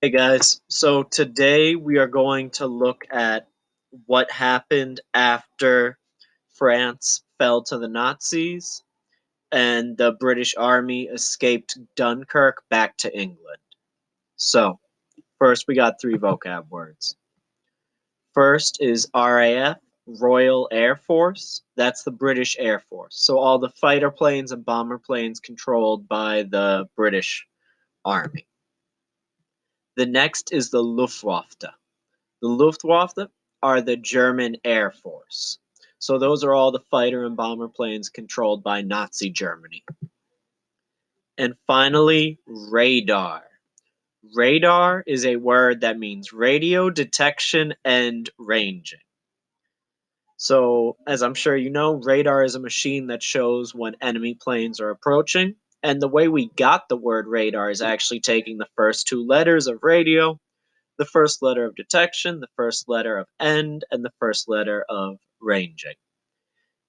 Hey guys, so today we are going to look at what happened after France fell to the Nazis and the British Army escaped Dunkirk back to England. So, first we got three vocab words. First is RAF, Royal Air Force. That's the British Air Force. So, all the fighter planes and bomber planes controlled by the British Army. The next is the Luftwaffe. The Luftwaffe are the German Air Force. So those are all the fighter and bomber planes controlled by Nazi Germany. And finally, radar. Radar is a word that means radio detection and ranging. So, as I'm sure you know, radar is a machine that shows when enemy planes are approaching. And the way we got the word radar is actually taking the first two letters of radio, the first letter of detection, the first letter of end, and the first letter of ranging.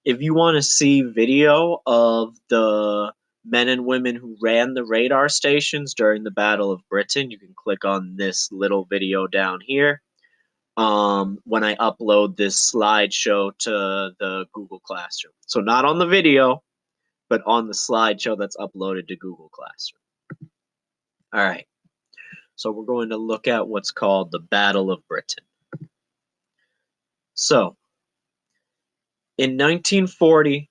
If you want to see video of the men and women who ran the radar stations during the Battle of Britain, you can click on this little video down here. When I upload this slideshow to the Google Classroom. So not on the video, but on the slideshow that's uploaded to Google Classroom. All right. So we're going to look at what's called the Battle of Britain. So, in 1940,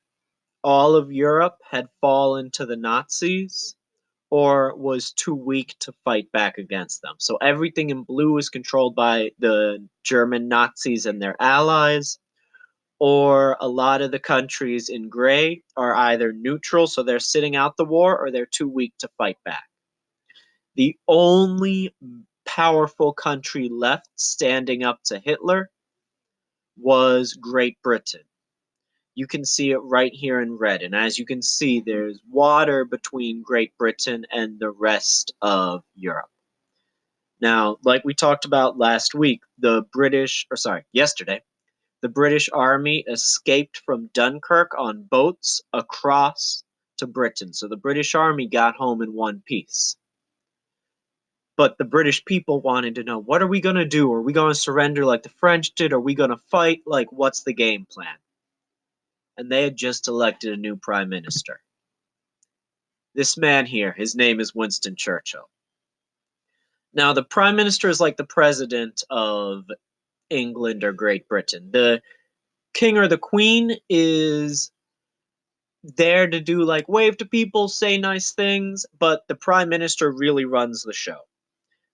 all of Europe had fallen to the Nazis or was too weak to fight back against them. So everything in blue is controlled by the German Nazis and their allies, or a lot of the countries in gray are either neutral, so they're sitting out the war, or they're too weak to fight back. The only powerful country left standing up to Hitler was Great Britain. You can see it right here in red. And as you can see, there's water between Great Britain and the rest of Europe. Now, like we talked about last week, yesterday, the British Army escaped from Dunkirk on boats across to Britain. So the British Army got home in one piece. But the British people wanted to know, what are we going to do? Are we going to surrender like the French did? Are we going to fight? Like, what's the game plan? And they had just elected a new prime minister. This man here, his name is Winston Churchill. Now, the prime minister is like the president of England or Great Britain. The king or the queen is there to do like wave to people, say nice things, but the prime minister really runs the show.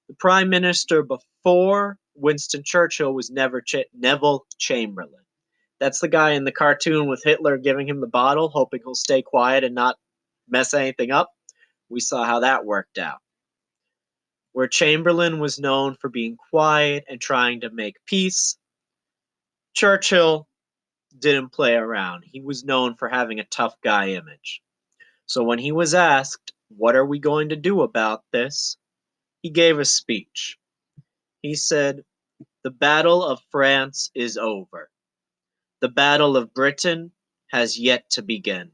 The prime minister before Winston Churchill was Neville Chamberlain. That's the guy in the cartoon with Hitler giving him the bottle, hoping he'll stay quiet and not mess anything up. We saw how that worked out. Where Chamberlain was known for being quiet and trying to make peace, Churchill didn't play around. He was known for having a tough guy image. So when he was asked, what are we going to do about this? He gave a speech. He said, the Battle of France is over. The Battle of Britain has yet to begin.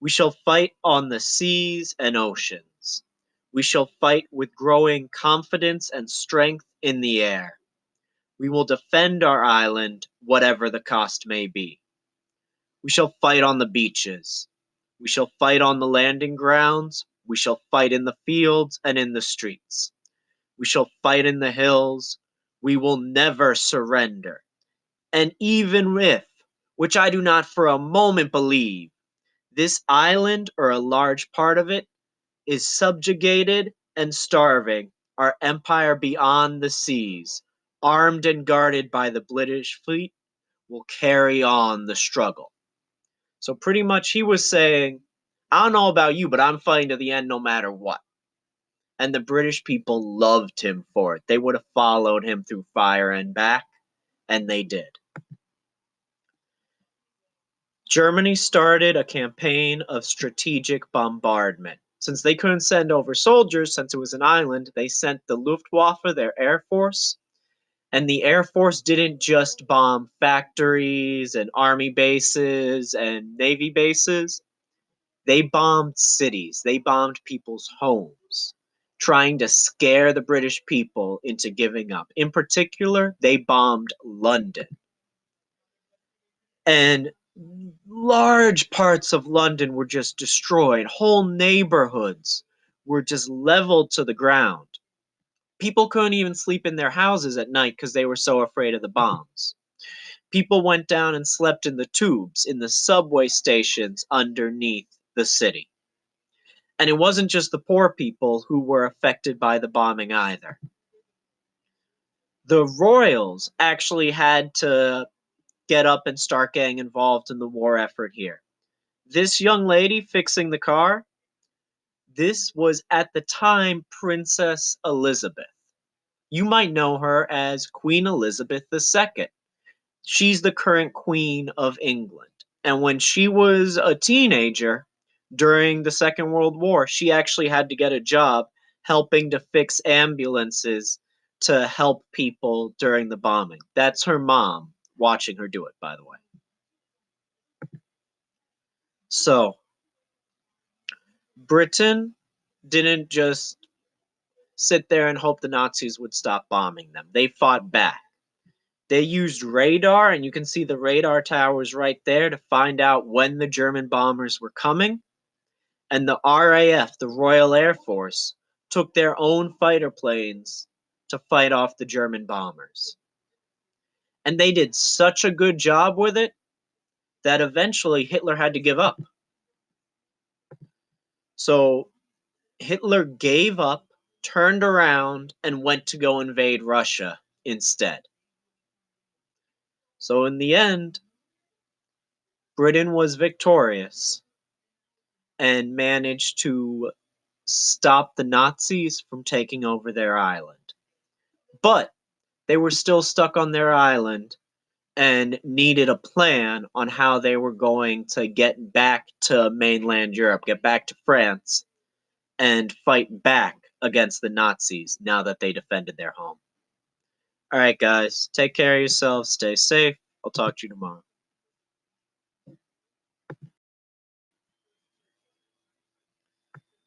We shall fight on the seas and oceans. We shall fight with growing confidence and strength in the air. We will defend our island, whatever the cost may be. We shall fight on the beaches. We shall fight on the landing grounds. We shall fight in the fields and in the streets. We shall fight in the hills. We will never surrender. And even if, which I do not for a moment believe, this island or a large part of it is subjugated and starving, our empire beyond the seas, armed and guarded by the British fleet, will carry on the struggle. So pretty much he was saying, I don't know about you, but I'm fighting to the end no matter what. And the British people loved him for it. They would have followed him through fire and back, and they did. Germany started a campaign of strategic bombardment. Since they couldn't send over soldiers, since it was an island, they sent the Luftwaffe, their air force, and the Air Force didn't just bomb factories and army bases and navy bases. They bombed cities. They bombed people's homes. trying to scare the British people into giving up. In particular, they bombed London. And large parts of London were just destroyed. Whole neighborhoods were just leveled to the ground. People couldn't even sleep in their houses at night because they were so afraid of the bombs. People went down and slept in the tubes, in the subway stations underneath the city. And it wasn't just the poor people who were affected by the bombing either. The royals actually had to get up and start getting involved in the war effort here. This young lady fixing the car, this was at the time Princess Elizabeth. You might know her as Queen Elizabeth II. She's the current Queen of England. And when she was a teenager during the Second World War, she actually had to get a job helping to fix ambulances to help people during the bombing. That's her mom watching her do it, by the way. So, Britain didn't just sit there and hope the Nazis would stop bombing them. They fought back. They used radar, and you can see the radar towers right there to find out when the German bombers were coming. And the RAF, the Royal Air Force, took their own fighter planes to fight off the German bombers. And they did such a good job with it that eventually Hitler had to give up. So Hitler gave up, turned around, and went to go invade Russia instead. So in the end, Britain was victorious and managed to stop the Nazis from taking over their island. But they were still stuck on their island and needed a plan on how they were going to get back to mainland Europe, get back to France, and fight back against the Nazis now that they defended their home. All right, guys, take care of yourselves, stay safe. I'll talk to you tomorrow.